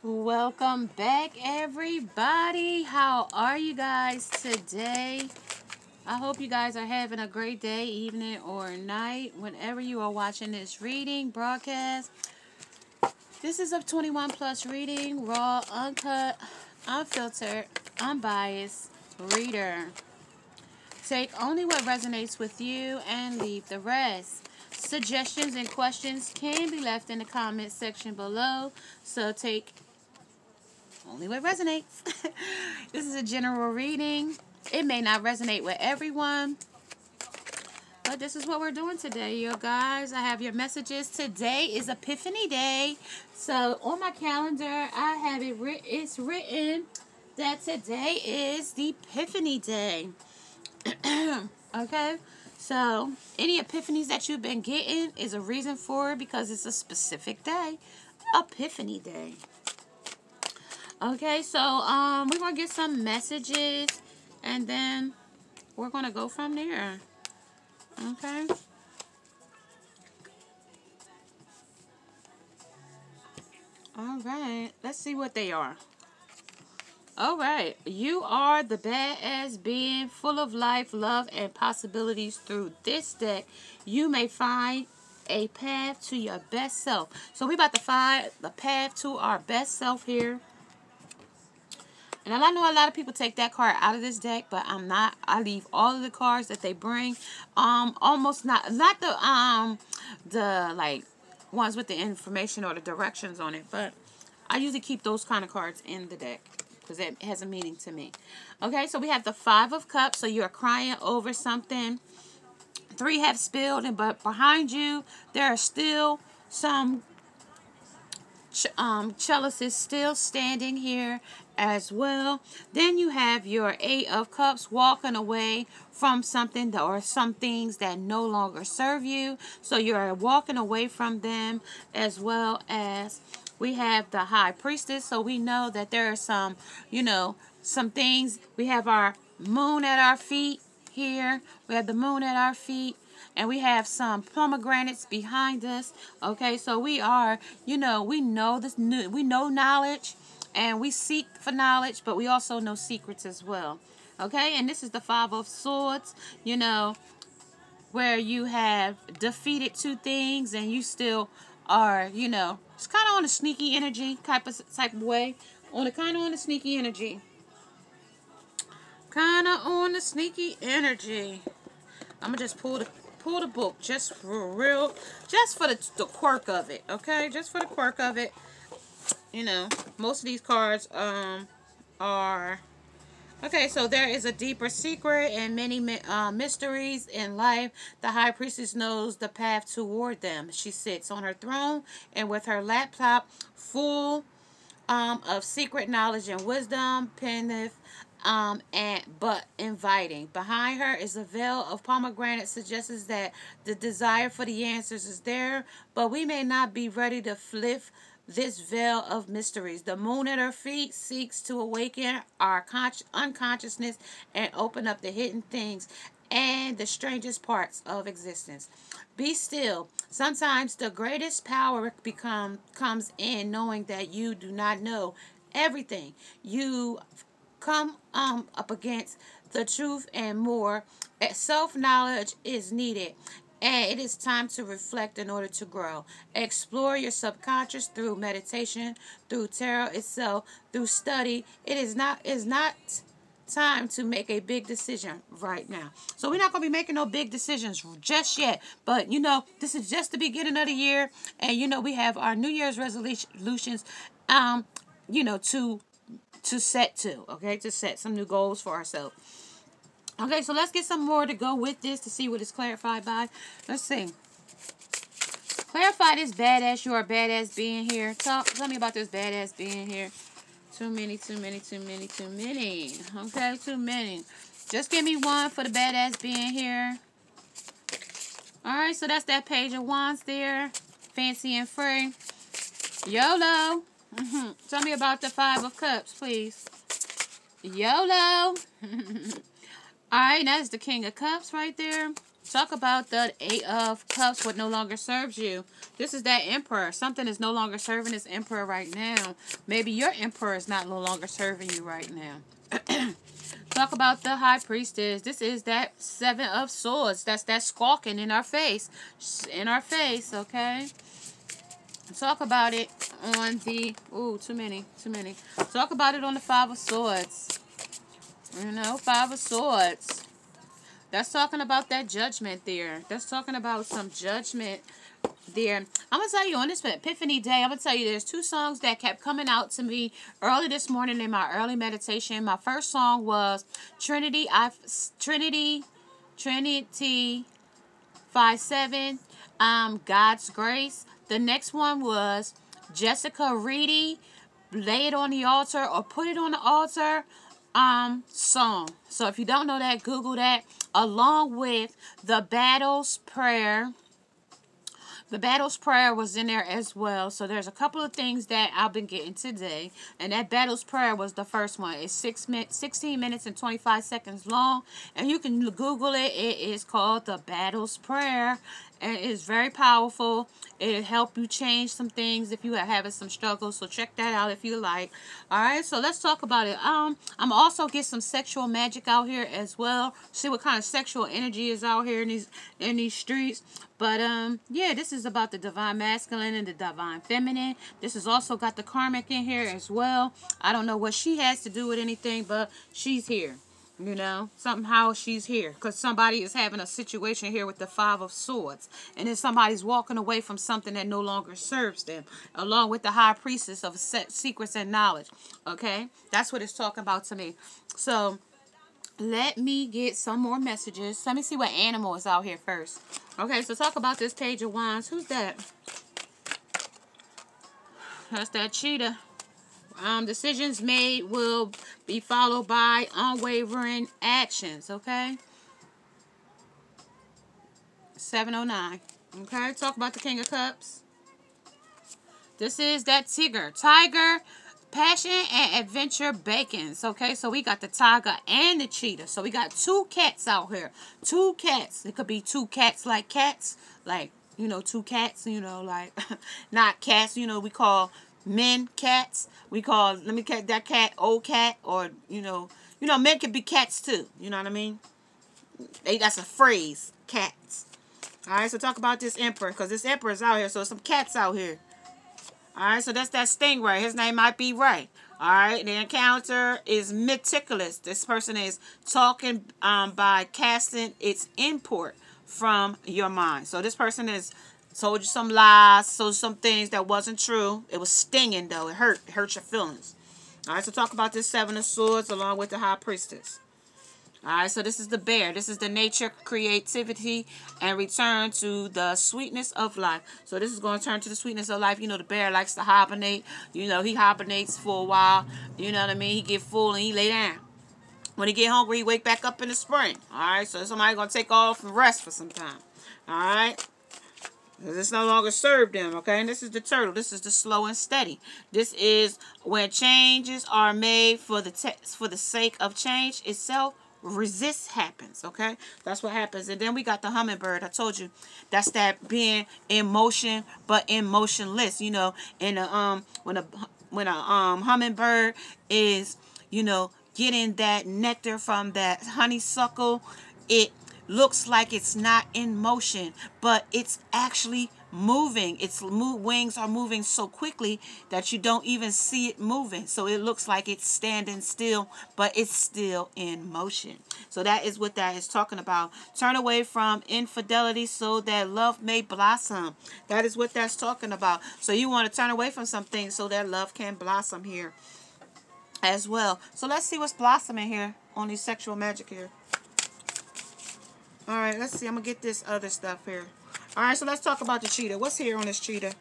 Welcome back, everybody. How are you guys today? I hope you guys are having a great day, evening, or night, whenever you are watching this reading broadcast. This is a 21 plus reading, raw, uncut, unfiltered, unbiased reader. Take only what resonates with you and leave the rest. Suggestions and questions can be left in the comment section below, so take only what resonates. This is a general reading. It may not resonate with everyone, but this is what we're doing today, you guys. I have your messages. Today is Epiphany Day. So on my calendar, I have it's written that today is the Epiphany Day. Okay? So any epiphanies that you've been getting is a reason for it, because it's a specific day. Epiphany Day. Okay, so we're going to get some messages, and then we're going to go from there. Okay? All right, let's see what they are. All right, you are the badass being full of life, love, and possibilities. Through this deck, you may find a path to your best self. So we're about to find the path to our best self here. And I know a lot of people take that card out of this deck, but I'm not. I leave all of the cards that they bring. Almost not the like ones with the information or the directions on it, but I usually keep those kind of cards in the deck because it has a meaning to me. Okay, so we have the Five of Cups. So you're crying over something. Three have spilled, but behind you there are still some chalices still standing here as well. Then you have your Eight of Cups, walking away from something or some things that no longer serve you. So you're walking away from them, as well as we have the High Priestess. So we know that there are some, some things. We have our moon at our feet here. We have the moon at our feet. And we have some pomegranates behind us. Okay, so we are, we know this, we know knowledge, and we seek for knowledge, but we also know secrets as well. Okay, and this is the Five of Swords, where you have defeated two things, and you still are, it's kind of on a sneaky energy type of way, kind of on a sneaky energy, I'm gonna just pull the book just for the quirk of it, okay? Just for the quirk of it. Most of these cards are okay. So there is a deeper secret and many mysteries in life. The High Priestess knows the path toward them. She sits on her throne and with her laptop full of secret knowledge and wisdom, penneth but inviting. Behind her is a veil of pomegranate, suggests that the desire for the answers is there, but we may not be ready to lift this veil of mysteries. The moon at her feet seeks to awaken our unconsciousness and open up the hidden things and the strangest parts of existence. Be still. Sometimes the greatest power comes in knowing that you do not know everything. You come up against the truth, and more self-knowledge is needed, and it is time to reflect in order to grow. Explore your subconscious through meditation, through tarot itself, through study. It is not time to make a big decision right now. So we're not going to be making no big decisions just yet, but this is just the beginning of the year, and we have our New Year's resolutions to set to set some new goals for ourselves. Okay, so let's get some more to go with this to see what is clarified by. Let's see. Clarify this badass. You are a badass being here. Tell me about this badass being here. Too many. Okay, too many. Just give me one for the badass being here. Alright, so that's that Page of Wands there. Fancy and free. YOLO. Tell me about the Five of Cups, please. YOLO. Alright, that's the King of Cups right there. Talk about the Eight of Cups, what no longer serves you. This is that Emperor. Something is no longer serving this Emperor right now. Maybe your Emperor is no longer serving you right now. Talk about the High Priestess. This is that Seven of Swords. That's that squawking in our face. In our face, okay? Talk about it on the... Ooh, too many. Talk about it on the Five of Swords. You know, Five of Swords. That's talking about that judgment there. That's talking about some judgment there. I'm going to tell you on this Epiphany Day, I'm going to tell you there's two songs that kept coming out to me early this morning in my early meditation. My first song was Trinity.i.Tee 57, God's Grace. The next one was Jessica Reedy, Lay It on the Altar or Put It on the Altar song. So if you don't know that, Google that, along with the Battles Prayer. The Battles Prayer was in there as well. So there's a couple of things that I've been getting today. And that Battles Prayer was the first one. It's 16 minutes and 25 seconds long. And you can Google it. It is called the Battles Prayer. And it's very powerful. It'll help you change some things if you are having some struggles. So check that out if you like. Alright, so let's talk about it. I'm also get some sexual magic out here as well. See what kind of sexual energy is out here in these streets. But yeah, this is about the divine masculine and the divine feminine. This has also got the karmic in here as well. I don't know what she has to do with anything, but she's here. You know, somehow she's here because somebody is having a situation here with the Five of Swords. And then somebody's walking away from something that no longer serves them, along with the High Priestess of secrets and knowledge. Okay, that's what it's talking about to me. So let me get some more messages. Let me see what animal is out here first. Okay, so talk about this Page of Wands. Who's that? That's that cheetah. Decisions made will be followed by unwavering actions, okay? 709. Okay, talk about the King of Cups. This is that Tiger, passion and adventure beckons, okay? So we got the tiger and the cheetah. So we got two cats out here. Two cats. It could be two cats, like, you know, two cats, you know, like, not cats, you know, we call men cats. We call, let me get that cat, old cat, or, you know, men can be cats too. You know what I mean? That's a phrase, cats. Alright, so talk about this emperor, because this emperor is out here, so some cats out here. Alright, so that's that Stingray. His name might be right. Alright, the encounter is meticulous. This person is talking by casting its import from your mind. So this person is told you some lies, told you some things that wasn't true. It was stinging, though. It hurt your feelings. Alright, so talk about this Seven of Swords along with the High Priestess. Alright, so this is the bear. This is the nature, creativity, and return to the sweetness of life. So this is going to turn to the sweetness of life. You know, the bear likes to hibernate. You know, he hibernates for a while. You know what I mean? He get full and he lay down. When he get hungry, he wake back up in the spring. Alright, so somebody's going to take off and rest for some time. Alright? This no longer serve them, okay? And this is the turtle. This is the slow and steady. This is when changes are made for the sake of change itself. Resist happens, okay? That's what happens. And then we got the hummingbird. I told you that's that being in motion but emotionless. You know, and when a hummingbird is, you know, getting that nectar from that honeysuckle, it looks like it's not in motion, but it's actually moving. Its wings are moving so quickly that you don't even see it moving. So it looks like it's standing still, but it's still in motion. So that is what that is talking about. Turn away from infidelity so that love may blossom. That is what that's talking about. So you want to turn away from some things so that love can blossom here as well. So let's see what's blossoming here on these sexual magic here. Alright, let's see. I'm going to get this other stuff here. Alright, so let's talk about the cheetah. What's here on this cheetah?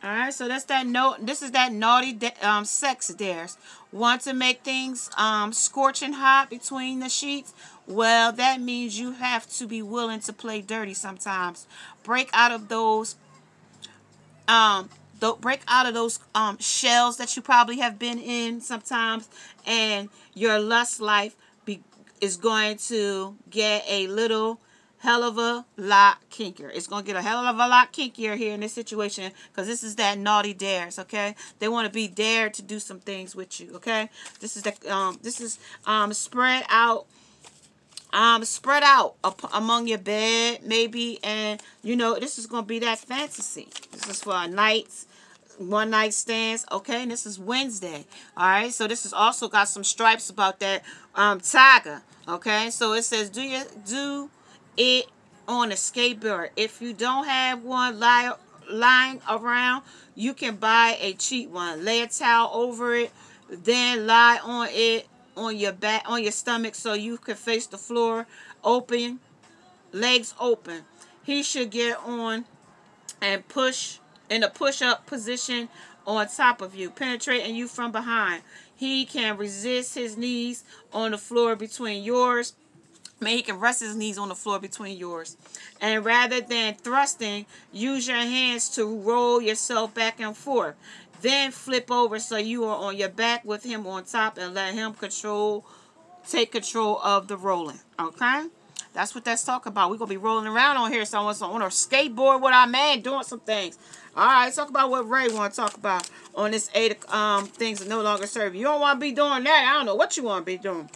Alright, so that's that this is that naughty sex dares. Want to make things scorching hot between the sheets? Well, that means you have to be willing to play dirty sometimes. Break out of those shells that you probably have been in sometimes, and your lust life is going to get a little hell of a lot kinkier. It's going to get a hell of a lot kinkier here in this situation because this is that naughty dares, okay? They want to be dared to do some things with you, okay? This is spread out among your bed, maybe, and, you know, this is going to be that fantasy. This is for a one night stands, okay? And this is Wednesday, all right? So this has also got some stripes about that tiger, okay? So it says, do it on a skateboard. If you don't have one lying around, you can buy a cheap one. Lay a towel over it, then lie on it on your back, on your stomach, so you can face the floor open, legs open. He should get on and push in a push-up position on top of you, penetrating you from behind. He can resist his knees on the floor between yours. He can rest his knees on the floor between yours. And rather than thrusting, use your hands to roll yourself back and forth. Then flip over so you are on your back with him on top and let him take control of the rolling. Okay? That's what that's talking about. We're going to be rolling around on here. So on a skateboard with our man doing some things. All right, talk about what Ray want to talk about on this 8 things that no longer serve you. You don't want to be doing that. I don't know what you want to be doing.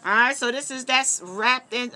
All right, so that's wrapped in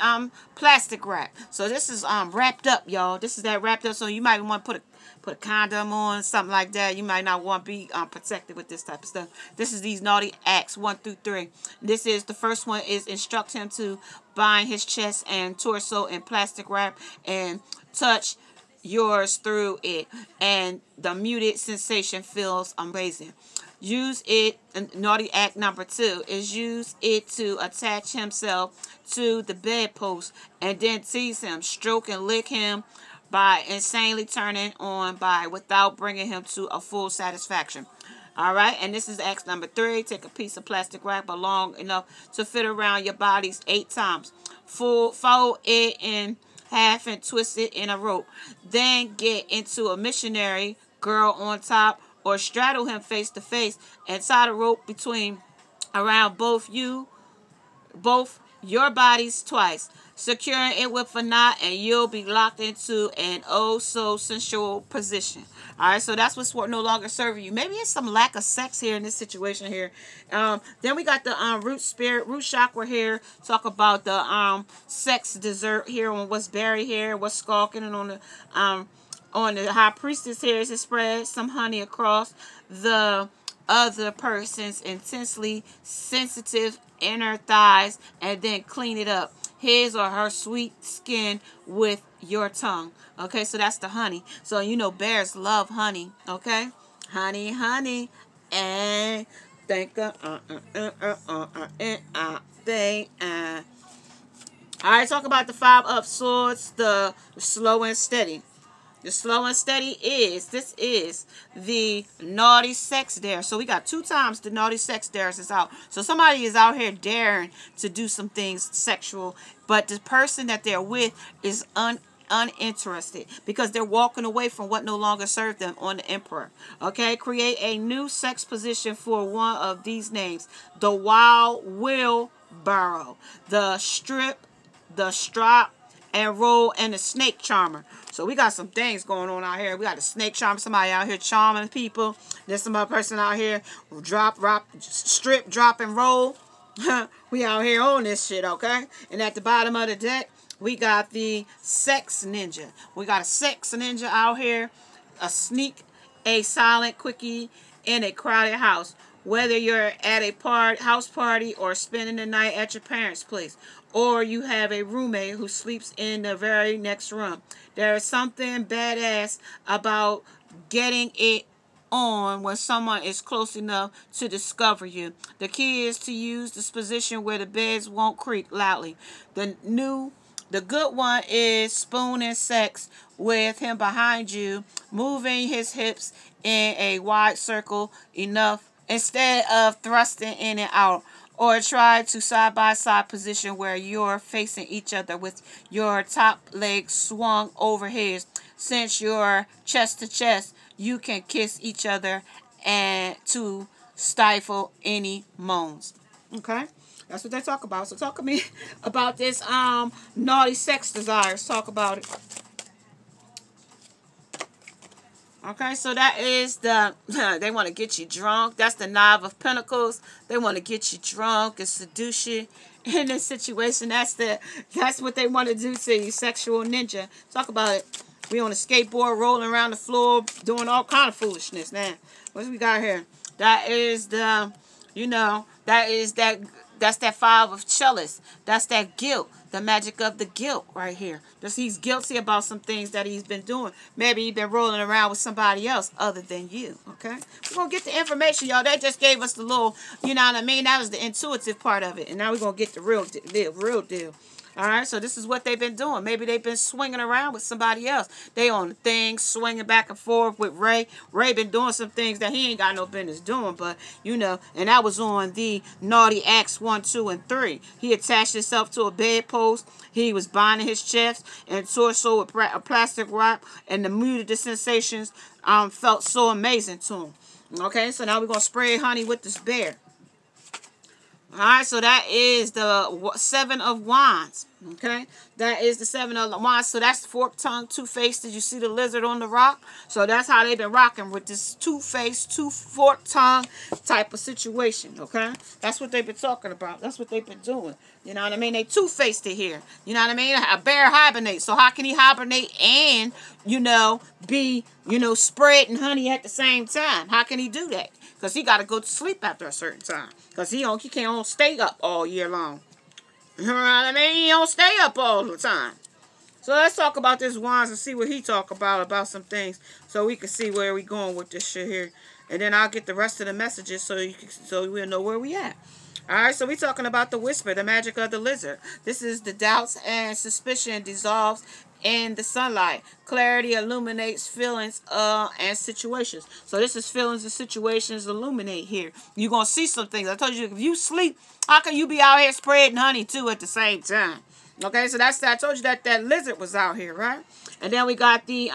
plastic wrap. So this is wrapped up, y'all. This is that wrapped up. So you might want to put a condom on, something like that. You might not want to be protected with this type of stuff. This is these naughty acts 1 through 3. This is the first one is instruct him to bind his chest and torso in plastic wrap and touch yours through it, and the muted sensation feels amazing. Use it, naughty act number 2 is use it to attach himself to the bedpost and then tease him, stroke and lick him by insanely turning on without bringing him to a full satisfaction. All right, and this is act number 3. Take a piece of plastic wrap long enough to fit around your bodies 8 times. Fold it in half and twist it in a rope. Then get into a missionary girl on top or straddle him face to face and tie the rope around both your bodies twice, securing it with a knot, and you'll be locked into an oh so sensual position. All right, so that's what's no longer serving you. Maybe it's some lack of sex here in this situation here. Then we got the root chakra here. Talk about the sex dessert here on what's buried here, what's skulking, and on the high priestess here is to spread some honey across the other person's intensely sensitive inner thighs and then clean it up, his or her sweet skin, with your tongue. Okay, so that's the honey. So you know bears love honey. Okay, honey, and think All right, talk about the 5 of swords, the slow and steady. The slow and steady is the naughty sex dare. So we got 2 times the naughty sex dares is out. So somebody is out here daring to do some things sexual, but the person that they're with is uninterested because they're walking away from what no longer served them on the Emperor. Okay, create a new sex position for one of these names: the wild wheelbarrow, the strap and roll, and the snake charmer. So we got some things going on out here. We got the snake charmer, somebody out here charming people. There's some other person out here strip, drop, and roll. We out here on this shit, okay? And at the bottom of the deck, we got the sex ninja. We got a sex ninja out here, a silent quickie in a crowded house. Whether you're at a house party or spending the night at your parents' place, or you have a roommate who sleeps in the very next room, there is something badass about getting it on when someone is close enough to discover you. The key is to use this position where the beds won't creak loudly. The good one is spooning sex with him behind you, moving his hips in a wide circle enough instead of thrusting in and out. Or try to side-by-side position where you're facing each other with your top leg swung over his. Since you're chest to chest, you can kiss each other and to stifle any moans. Okay? That's what they talk about. So talk to me about this naughty sex desires. Talk about it. Okay, so that is the, they want to get you drunk. That's the Nine of Pentacles. They want to get you drunk and seduce you in this situation. That's what they want to do to you, sexual ninja. Talk about it. We on a skateboard, rolling around the floor, doing all kind of foolishness. Now, what we got here? That is the, you know, that's that Five of Chalice. That's that guilt. The magic of the guilt right here. Just he's guilty about some things that he's been doing. Maybe he's been rolling around with somebody else other than you. Okay? We're going to get the information, y'all. They just gave us the little, you know what I mean? That was the intuitive part of it. And now we're going to get the real deal. All right, so this is what they've been doing. Maybe they've been swinging around with somebody else. They on the thing, swinging back and forth with Ray. Ray been doing some things that he ain't got no business doing, but, you know, and that was on the naughty acts 1, 2, and 3. He attached himself to a bedpost. He was binding his chest and torso with a plastic wrap, and the muted the sensations felt so amazing to him. Okay, so now we're going to spray honey with this bear. All right, so that is the Seven of Wands. Okay, that is the Seven of Wands. So that's forked tongue, two-faced. Did you see the lizard on the rock? So that's how they've been rocking with this two-faced, forked tongue type of situation. Okay, that's what they've been talking about. That's what they've been doing. You know what I mean? They two-faced it here. You know what I mean? A bear hibernates. So how can he hibernate and, you know, be, you know, spreading honey at the same time? How can he do that? Because he got to go to sleep after a certain time. Because he can't stay up all year long. You know what I mean? He don't stay up all the time. So let's talk about this Wands and see what he talk about some things. So we can see where we going with this shit here. And then I'll get the rest of the messages so we'll know where we at. Alright, so we're talking about the whisper, the magic of the lizard. This is the doubts and suspicion dissolves in the sunlight. Clarity illuminates feelings and situations. So this is feelings and situations illuminate here. You're going to see some things. I told you, if you sleep, how can you be out here spreading honey too at the same time? Okay, so I told you that lizard was out here, right? And then we got the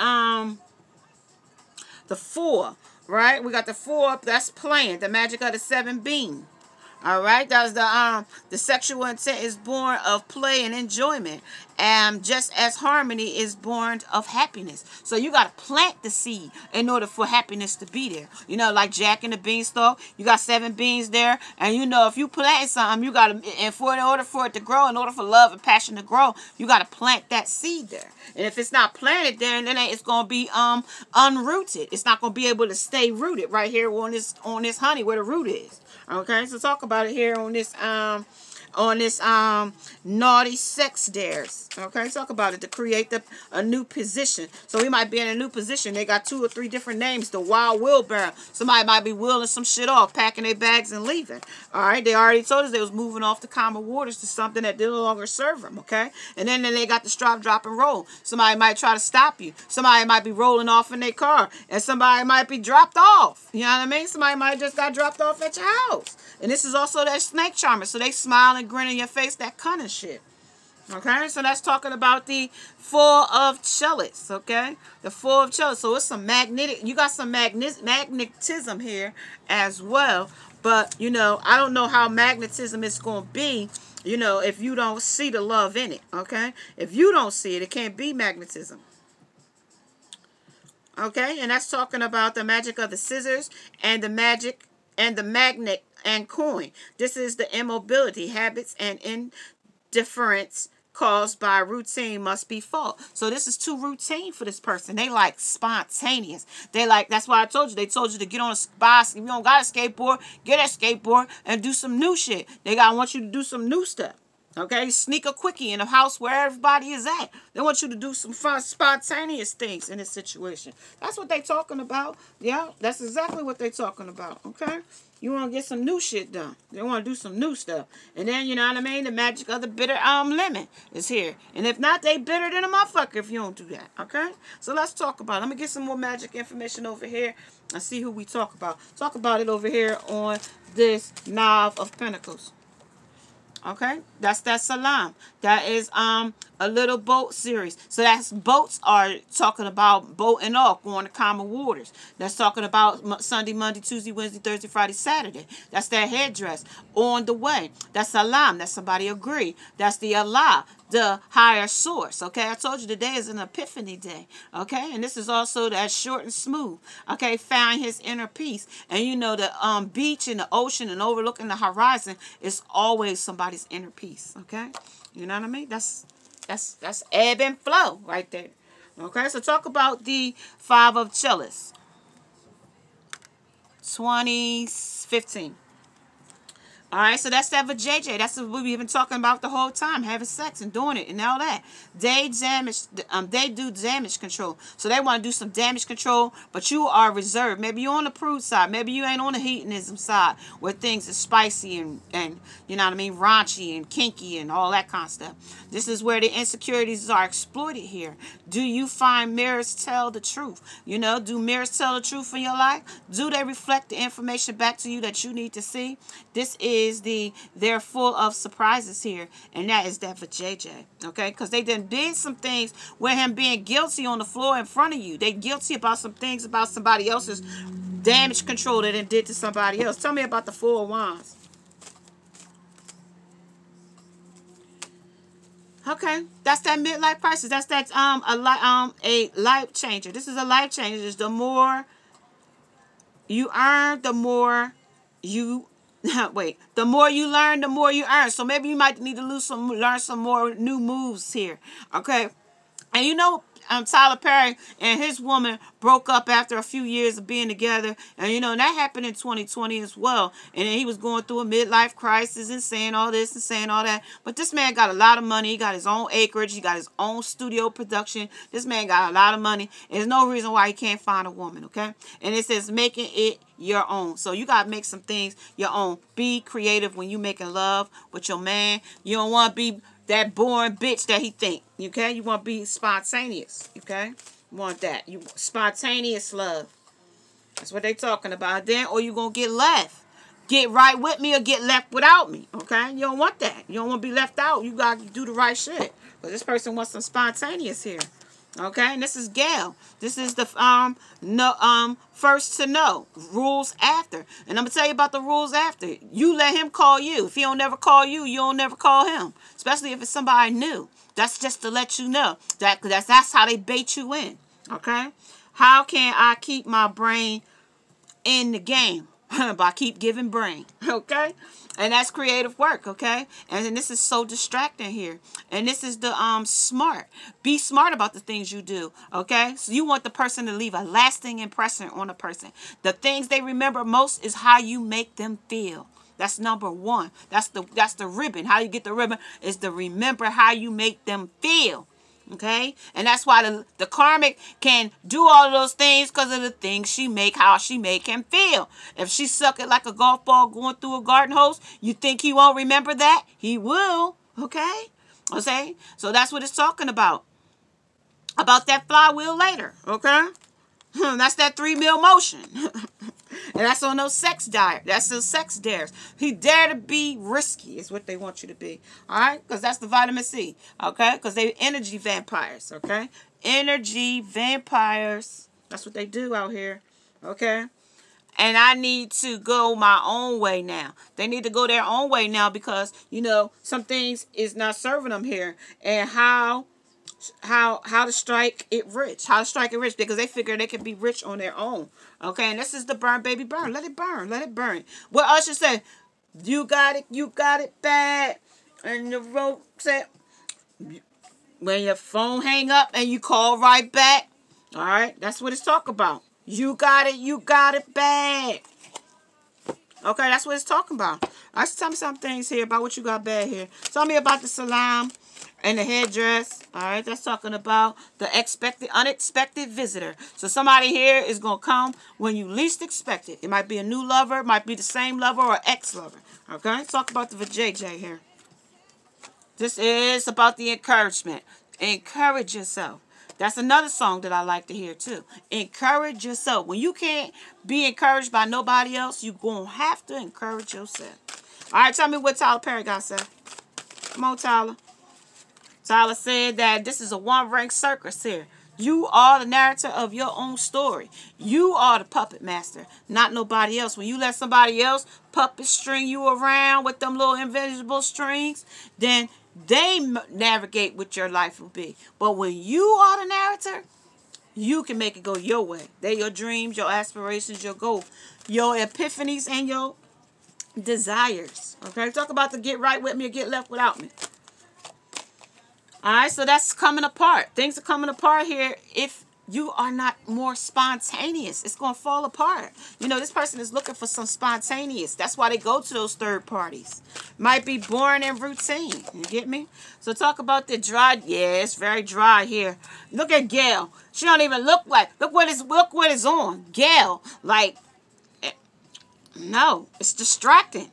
4, right? We got the 4, that's playing, the magic of the 7 beam. All right, that's the sexual intent is born of play and enjoyment, and just as harmony is born of happiness. So you got to plant the seed in order for happiness to be there. You know, like Jack and the Beanstalk, you got 7 beans there, and you know if you plant something, you got to, in order for it to grow, in order for love and passion to grow, you got to plant that seed there. And if it's not planted there, then it's gonna be unrooted. It's not gonna be able to stay rooted right here on this honey where the root is. Okay, so talk about it here on this naughty sex dares. Okay, talk about it to create a new position. So we might be in a new position. They got 2 or 3 different names. The wild wheelbarrow. Somebody might be wheeling some shit off, packing their bags and leaving. All right, they already told us they was moving off the common waters to something that no longer serve them. Okay, and then they got the strap, drop, and roll. Somebody might try to stop you. Somebody might be rolling off in their car, and somebody might be dropped off. You know what I mean? Somebody might just got dropped off at your house. And this is also that snake charmer. So they smile and grin in your face, that cunning shit. Okay, so that's talking about the 4 of Chalice. Okay, the 4 of Chalice. So it's some magnetic. You got some magnetism here as well. But you know, I don't know how magnetism is going to be. You know, if you don't see the love in it. Okay, if you don't see it, it can't be magnetism. Okay, and that's talking about the magic of the scissors and the magic and the magnet and coin. This is the immobility, habits, and indifference caused by routine must be fault. So this is too routine for this person. They like spontaneous. They like, that's why I told you. They told you to get on a bike. If you don't got a skateboard, get a skateboard and do some new shit. They want you to do some new stuff. Okay, sneak a quickie in a house where everybody is at. They want you to do some fun, spontaneous things in this situation. That's what they talking about. Yeah, that's exactly what they talking about. Okay, you want to get some new shit done. They want to do some new stuff. And then, you know what I mean, the magic of the bitter lemon is here. And if not, they bitter than a motherfucker if you don't do that. Okay, so let's talk about it. Let me get some more magic information over here and see who we talk about. Talk about it over here on this Nine of Pentacles. Okay, that's that salam. That is a little boat series. So that's boats are talking about boating off, going to common waters. That's talking about Sunday, Monday, Tuesday, Wednesday, Thursday, Friday, Saturday. That's their headdress. On the way. That's salam. That's somebody agree. That's the Allah, the higher source. Okay, I told you today is an epiphany day. Okay, and this is also that short and smooth. Okay, find his inner peace. And you know the beach and the ocean and overlooking the horizon is always somebody's inner peace. Okay, you know what I mean? That's ebb and flow right there. Okay, so talk about the Five of Chalice. 2015. All right, so that's that for JJ. That's what we've been talking about the whole time, having sex and doing it and all that. They do damage control. So they want to do some damage control, but you are reserved. Maybe you're on the prude side. Maybe you ain't on the hedonism side where things are spicy and you know what I mean, raunchy and kinky and all that kind of stuff. This is where the insecurities are exploited here. Do you find mirrors tell the truth? You know, do mirrors tell the truth in your life? Do they reflect the information back to you that you need to see? This is they're full of surprises here, and that is that for JJ. Okay, because they did some things with him being guilty on the floor in front of you. They guilty about some things about somebody else's damage control that it did to somebody else. Tell me about the Four of Wands. Okay, that's that midlife crisis. That's that a life changer. This is a life changer. Just the more you earn, the more you wait. The more you learn, the more you earn. So maybe you might need to learn some more new moves here. Okay, and you know, Tyler Perry and his woman broke up after a few years of being together. And, you know, that happened in 2020 as well. And then he was going through a midlife crisis and saying all this and saying all that. But this man got a lot of money. He got his own acreage. He got his own studio production. This man got a lot of money. And there's no reason why he can't find a woman, okay? And it says making it your own. So you got to make some things your own. Be creative when you making love with your man. You don't want to be that boring bitch that he think, okay? You want to be spontaneous, okay? You want that. You spontaneous love. That's what they talking about then, or you going to get left. Get right with me or get left without me, okay? You don't want that. You don't want to be left out. You got to do the right shit. But this person wants some spontaneous here. Okay, and this is Gail. This is the first to know. Rules after. And I'm going to tell you about the rules after. You let him call you. If he don't never call you, you don't never call him. Especially if it's somebody new. That's just to let you know. That's how they bait you in. Okay? How can I keep my brain in the game? By keep giving brain. Okay? And that's creative work, okay? And then this is so distracting here. And this is the smart. Be smart about the things you do, okay? So you want the person to leave a lasting impression on a person. The things they remember most is how you make them feel. That's number one. That's the ribbon. How you get the ribbon is to remember how you make them feel. Okay, and that's why the karmic can do all of those things because of the things she make, how she make him feel. If she suck it like a golf ball going through a garden hose, you think he won't remember that? He will. Okay, okay. So that's what it's talking about. About that flywheel later. Okay, that's that 3 mil motion. And that's on those sex diet. That's those sex dares. He dare to be risky is what they want you to be. All right? Because that's the vitamin C. Okay? Because they energy vampires. Okay? Energy vampires. That's what they do out here. Okay? And I need to go my own way now. They need to go their own way now because, you know, some things is not serving them here. And how to strike it rich. How to strike it rich because they figure they can be rich on their own. Okay, and this is the burn, baby, burn. Let it burn. Let it burn. What Usher said, you got it bad. And the rope said, when your phone hang up and you call right back. All right, that's what it's talking about. You got it bad. Okay, that's what it's talking about. I should tell me some things here about what you got bad here. Tell me about the salam and the headdress. All right, that's talking about the unexpected visitor. So somebody here is going to come when you least expect it. It might be a new lover, might be the same lover or ex-lover. Okay, talk about the JJ here. This is about the encouragement. Encourage yourself. That's another song that I like to hear too. Encourage yourself. When you can't be encouraged by nobody else, you're going to have to encourage yourself. All right, tell me what Tyler Perry got to say. Come on, Tyler. Tyler said that this is a one-ring circus here. You are the narrator of your own story. You are the puppet master, not nobody else. When you let somebody else puppet string you around with them little invisible strings, then they navigate what your life will be. But when you are the narrator, you can make it go your way. They're your dreams, your aspirations, your goals, your epiphanies, and your desires. Okay, talk about the get right with me or get left without me. Alright, so that's coming apart. Things are coming apart here if you are not more spontaneous. It's going to fall apart. You know, this person is looking for some spontaneous. That's why they go to those third parties. Might be boring and routine. You get me? So talk about the dry. Yeah, it's very dry here. Look at Gail. She don't even look like. Look what is on. Gail. Like, no, it's distracting.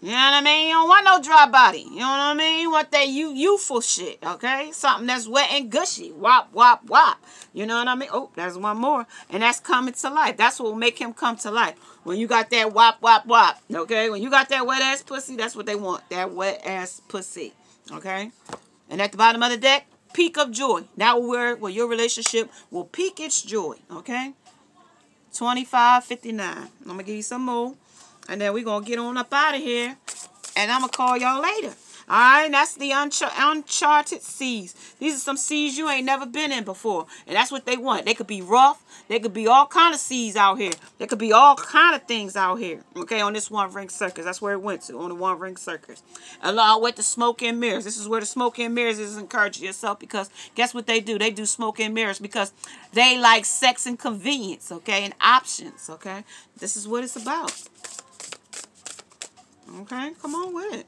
You know what I mean? You don't want no dry body. You know what I mean? You want that youthful shit, okay? Something that's wet and gushy. Wop, wop, wop. You know what I mean? Oh, there's one more. And that's coming to life. That's what will make him come to life. When you got that wop, wop, wop, okay? When you got that wet-ass pussy, that's what they want. That wet-ass pussy, okay? And at the bottom of the deck, peak of joy. Now where your relationship will peak its joy, okay? 25.59. I'm going to give you some more. And then we're going to get on up out of here. And I'm going to call y'all later. Alright, that's the uncharted seas. These are some seas you ain't never been in before. And that's what they want. They could be rough. They could be all kind of seas out here. There could be all kind of things out here. Okay, on this one-ring circus. That's where it went to, on the one-ring circus. Along with the smoke and mirrors. This is where the smoke and mirrors is encouraging yourself. Because guess what they do? They do smoke and mirrors because they like sex and convenience. Okay, and options. Okay, this is what it's about. Okay, come on with it.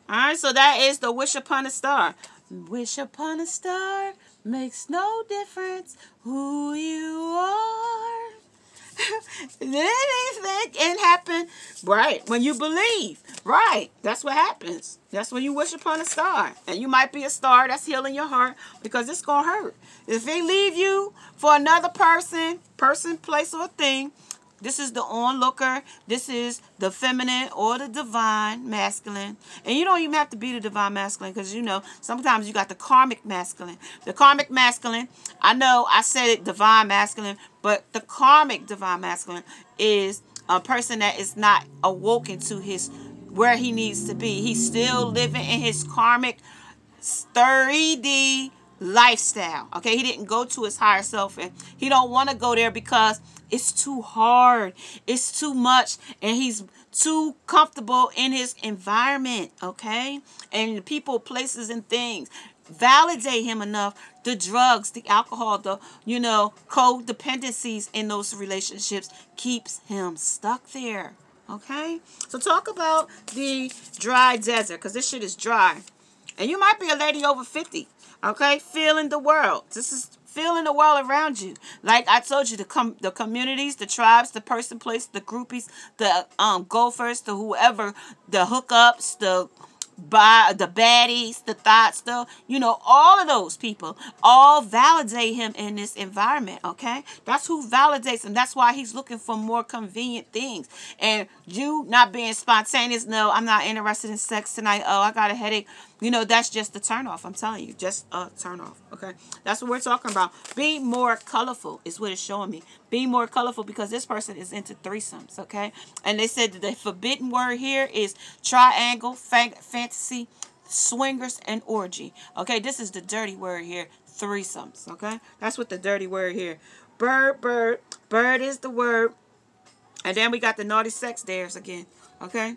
Alright, so that is the wish upon a star. Wish upon a star makes no difference who you are. Anything can happen, right, when you believe. Right, that's what happens. That's when you wish upon a star. And you might be a star that's healing your heart because it's going to hurt. If they leave you for another person, place, or thing, this is the onlooker. This is the feminine or the divine masculine. And you don't even have to be the divine masculine because, you know, sometimes you got the karmic masculine. The karmic masculine, I know I said it divine masculine, but the karmic divine masculine is a person that is not awoken to his where he needs to be. He's still living in his karmic 3D lifestyle. Okay, he didn't go to his higher self, and he don't want to go there because it's too hard, it's too much, and he's too comfortable in his environment. Okay, and the people, places, and things validate him enough. The drugs, the alcohol, the codependencies in those relationships keeps him stuck there. Okay, so talk about the dry desert, because this shit is dry. And you might be a lady over 50, okay, feeling the world. This is feeling the world around you. Like I told you, the communities, the tribes, the person, place, the groupies, the golfers, the whoever, the hookups, the baddies, the thoughts, all of those people all validate him in this environment. Okay, that's who validates him. That's why he's looking for more convenient things. And you not being spontaneous. No, I'm not interested in sex tonight. Oh, I got a headache. That's just a turn off. I'm telling you, just a turn off. Okay, that's what we're talking about. Be more colorful is what it's showing me. Be more colorful because this person is into threesomes. Okay, and they said that the forbidden word here is triangle, fantasy, swingers, and orgy. Okay, this is the dirty word here, threesomes. Okay, that's what the dirty word here. Bird is the word, and then we got the naughty sex dares again. Okay.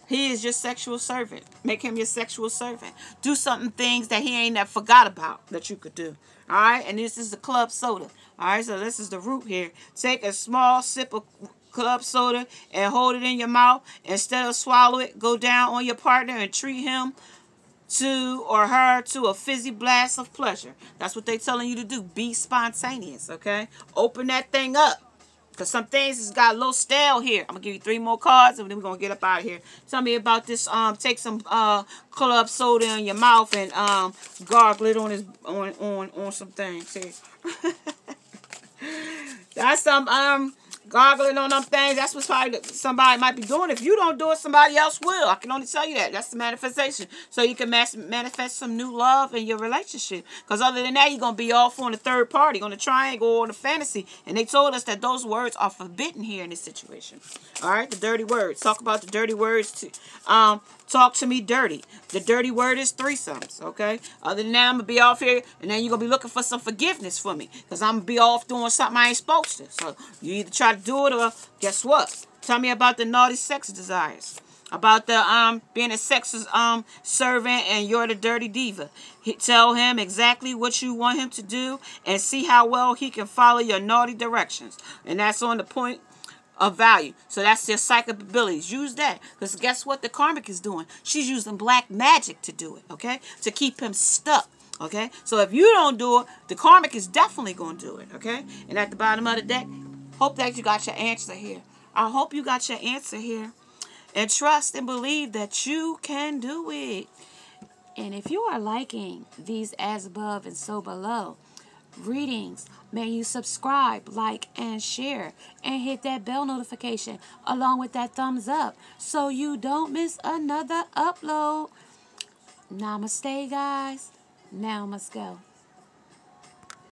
He is your sexual servant. Make him your sexual servant. Do things that he ain't never forgot about that you could do. All right? And this is the club soda. All right? So this is the root here. Take a small sip of club soda and hold it in your mouth. Instead of swallow it, go down on your partner and treat him or her to a fizzy blast of pleasure. That's what they're telling you to do. Be spontaneous, okay? Open that thing up. Because some things has got a little stale here. I'm going to give you 3 more cards and then we're going to get up out of here. Tell me about this. Take some club soda in your mouth and gargle it on some things here. That's some gargling on them things. That's what probably somebody might be doing. If you don't do it, somebody else will. I can only tell you that. That's the manifestation. So you can manifest some new love in your relationship. Because other than that, you're going to be off on the third party, on the triangle, or the fantasy. And they told us that those words are forbidden here in this situation. All right, the dirty words. Talk about the dirty words. Talk to me dirty. The dirty word is threesomes, okay? Other than that, I'm going to be off here, and then you're going to be looking for some forgiveness for me. Because I'm going to be off doing something I ain't supposed to. So you either try to do it, or guess what? Tell me about the naughty sex desires. About the being a sex servant and you're the dirty diva. Tell him exactly what you want him to do and see how well he can follow your naughty directions. And that's on the point of value. So that's their psychic abilities. Use that. Because guess what the karmic is doing? She's using black magic to do it, okay? To keep him stuck, okay? So if you don't do it, the karmic is definitely going to do it, okay? And at the bottom of the deck, hope that you got your answer here. I hope you got your answer here. And trust and believe that you can do it. And if you are liking these as above and so below readings, may you subscribe, like, and share, and hit that bell notification along with that thumbs up so you don't miss another upload. Namaste, guys. Now must go.